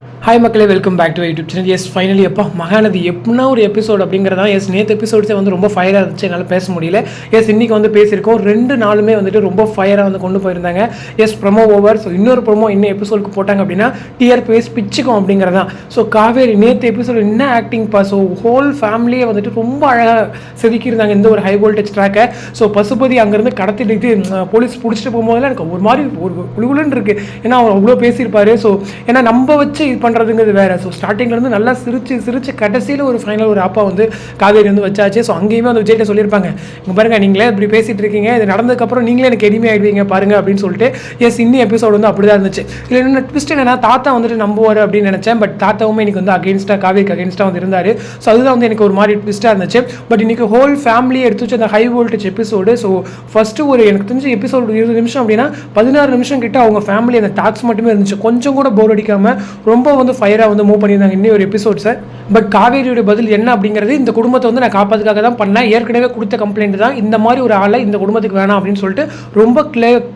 Hi மக்களே, welcome back to YouTube channel. Yes finally எப்போ மகாநதி எப்படின்னா ஒரு எபிசோட் அப்படிங்கிறதா. எஸ் நேற்று எபிசோட்ஸே வந்து ரொம்ப ஃபயராக இருந்துச்சு, என்னால் பேச முடியல. எஸ் இன்றைக்கி வந்து பேசியிருக்கோம். 2 நாளுமே வந்துட்டு ரொம்ப ஃபயராக வந்து கொண்டு போயிருந்தாங்க. Yes promo over. ஸோ இன்னொரு ப்ரொமோ இன்னும் எபிசோடுக்கு போட்டாங்க அப்படின்னா டிஆர்பிஎஸ் பிச்சுக்கும் அப்படிங்கிறதான். ஸோ காவேரி நேற்று எபிசோடு என்ன ஆக்டிங் பா. ஸோ ஹோல் ஃபேமிலியை வந்துட்டு ரொம்ப அழகாக செதுக்கியிருந்தாங்க இந்த ஒரு ஹை வோல்டேஜ் ட்ராக்கை. ஸோ பசுபதி அங்கேருந்து கடத்திட்டு போலீஸ் பிடிச்சிட்டு போகும்போதெல்லாம் எனக்கு ஒரு மாதிரி ஒரு குழுகுலுன்னு இருக்குது. ஏன்னா அவர் அவ்வளோ பேசியிருப்பார். ஸோ ஏன்னா நம்ம வச்சு இது பண்ணுறதுங்கிறது வேறு. ஸோ ஸ்டார்டிங்லேருந்து நல்லா சிரிச்சு கடைசியில் ஒரு ஃபைனல் ஒரு ஆப்பா வந்து காவேரி வந்து வச்சாச்சு. ஸோ அங்கேயுமே வந்து விஜய்கிட்ட சொல்லியிருப்பாங்க, இங்கே பாருங்க நீங்களே இப்படி பேசிகிட்டு இருக்கீங்க, இது நடந்ததுக்கப்புறம் நீங்களே எனக்கு எளிமை ஆகிடுவீங்க பாருங்க அப்படின்னு சொல்லிட்டு. எஸ் இன்னும் எபிசோடு வந்து அப்படி தான் இருந்துச்சு. இதில் என்ன ட்விஸ்ட் என்னன்னா, தாத்தா வந்துட்டு நம்புவார் அப்படின்னு நினச்சேன். பட் தாத்தாவுமே எனக்கு வந்து அகேன்ஸ்டாக காவேரிக்கு அகேன்ஸ்டாக வந்து இருந்தார். ஸோ அதுதான் வந்து எனக்கு ஒரு மாதிரி ட்விஸ்ட்டாக இருந்துச்சு. பட் இன்றைக்கி ஹோல் ஃபேமிலியை எடுத்து வச்சு அந்த high voltage episode. So first ஒரு எனக்கு தெரிஞ்ச எபிசோடு 20 நிமிஷம் அப்படின்னா 16 நிமிஷம் கிட்ட அவங்க ஃபேமிலி அந்த டாக்ஸ் மட்டுமே இருந்துச்சு. கொஞ்சம் கூட போர் அடிக்காமல் ரொம்ப வந்து ஃபயராக வந்து மூவ் பண்ணியிருந்தாங்க இன்னும் ஒரு எபிசோட்ஸை. பட் காவேரியோட பதில் என்ன அப்படிங்கிறது, இந்த குடும்பத்தை வந்து நான் காப்பாற்றுக்காக தான் பண்ணேன், ஏற்கனவே கொடுத்த கம்ப்ளைண்ட் தான், இந்த மாதிரி ஒரு ஆளை இந்த குடும்பத்துக்கு வேணாம் அப்படின்னு சொல்லிட்டு ரொம்ப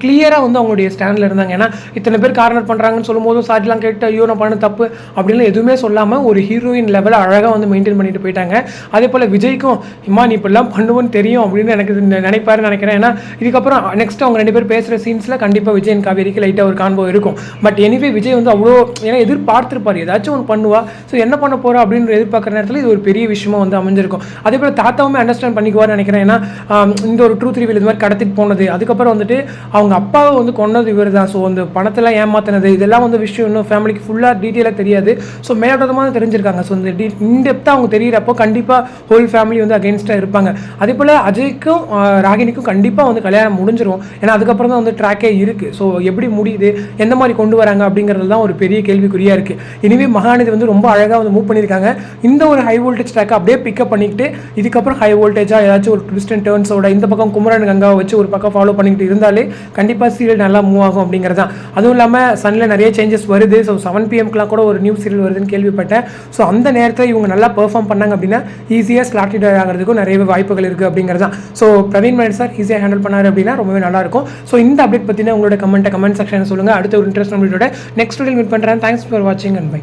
கிளியராக வந்து அவங்களுடைய ஸ்டாண்டில் இருந்தாங்க. ஏன்னா இத்தனை பேர் கார்னர் பண்ணுறாங்கன்னு சொல்லும் போதும் சாரிலாம் கேட்டு ஐயோ நான் பண்ண தப்பு அப்படின்னு எதுவுமே சொல்லாமல் ஒரு ஹீரோயின் லெவலில் அழகாக வந்து மெயின்டைன் பண்ணிட்டு போயிட்டாங்க. அதே போல் விஜய்க்கும் இம்மா நீ இப்படிலாம் பண்ணுவோன்னு தெரியும் அப்படின்னு எனக்கு நினைப்பாருன்னு நினைக்கிறேன். ஏன்னா இதுக்கப்புறம் நெக்ஸ்ட் அவங்க 2 பேர் பேசுகிற சீன்ஸில் கண்டிப்பாக விஜய் அண்ட் காவேரிக்கு லைட்டாக ஒரு கான்போ இருக்கும். பட் எனிவே விஜய் வந்து அவ்வளோ ஏன்னா எதிர்பார்த்துருப்பார் ஏதாச்சும் ஒன்று பண்ணுவா. ஸோ என்ன பண்ண போகிறா அப்படின்னு எதிர்பார்க்குற நேரத்தில் இது ஒரு பெரிய விஷயமா வந்து அமைஞ்சிருக்கும். அதே போல் தாத்தாவுமே அண்டர்ஸ்டாண்ட் பண்ணிக்குவார்னு நினைக்கிறேன். ஏன்னா இந்த ஒரு ட்ரூத் ரிவீல் இது மாதிரி கடத்திட்டு போனது, அதுக்கப்புறம் வந்துட்டு அவங்க அப்பாவை வந்து கொண்டது இவர் தான். ஸோ அந்த பணத்தெல்லாம் ஏமாத்தினது இதெல்லாம் வந்து விஷயம் இன்னும் ஃபேமிலிக்கு ஃபுல்லாக டீட்டெயிலாக தெரியாது. ஸோ மேலோட்டமாக தெரிஞ்சிருக்காங்க. ஸோ இந்த இன்டெப்த்தாக அவங்க தெரியிறப்போ கண்டிப்பாக ஹோல் ஃபேமிலி வந்து அகேன்ஸ்டாக இருப்பாங்க. அதே போல் அஜய்க்கும் ராகினிக்கும் கண்டிப்பாக வந்து கல்யாணம் முடிஞ்சிடும். ஏன்னா அதுக்கப்புறம் தான் வந்து ட்ராக்கே இருக்குது. ஸோ எப்படி முடியுது, எந்த மாதிரி கொண்டு வராங்க அப்படிங்கிறது தான் ஒரு பெரிய கேள்விக்குறியாக இருக்குது. இனிமேல் மகாநதி வந்து ரொம்ப அழகாக வந்து மூவ் பண்ணியிருக்காங்க. இந்த ஒரு ஹை வோல்டேஜ் ட்ராக்கை அப்படியே பிக்கப் பண்ணிக்கிட்டு இதுக்கப்புறம் ஹை வோல்டேஜாக ஏதாச்சும் ஒரு ட்விஸ்ட் அண்ட் டர்ன்ஸோட இந்த பக்கம் குமரன் கங்காவை வச்சு ஒரு பக்கம் ஃபாலோ பண்ணிக்கிட்டு இருந்தாலே கண்டிப்பாக சீரியல் நல்லா மூவ் ஆகும் அப்படிங்கிறது தான். அதுவும் இல்லாமல் சனில் நிறைய சேஞ்சஸ் வருது. ஸோ 7 PM கூட ஒரு நியூ சீரியல் வருதுன்னு கேள்விப்பட்டேன். ஸோ அந்த நேரத்தில் இவங்க நல்லா பெர்ஃபார்ம் பண்ணாங்க அப்படின்னா ஈஸியாக ஸ்லாட்டட் ஆகிறதுக்கும் நிறைய வாய்ப்புகள் இருக்குது அப்படிங்கிறது தான். ஸோ பிரவீன் மேட் சார் ஈஸியாக ஹேண்டில் பண்ணார் அப்படின்னா ரொம்பவே நல்லாயிருக்கும். ஸோ இந்த அப்டேட் பற்றின உங்களோட கமெண்ட் செக்ஷன் சொல்லுங்கள். அடுத்த ஒரு இன்ட்ரெஸ்ட் நம்மளோட நெக்ஸ்ட் வீடியோ மீட் பண்ணுறேன். தேங்க்ஸ் ஃபார் வாட்சிங் அண்ட் பை.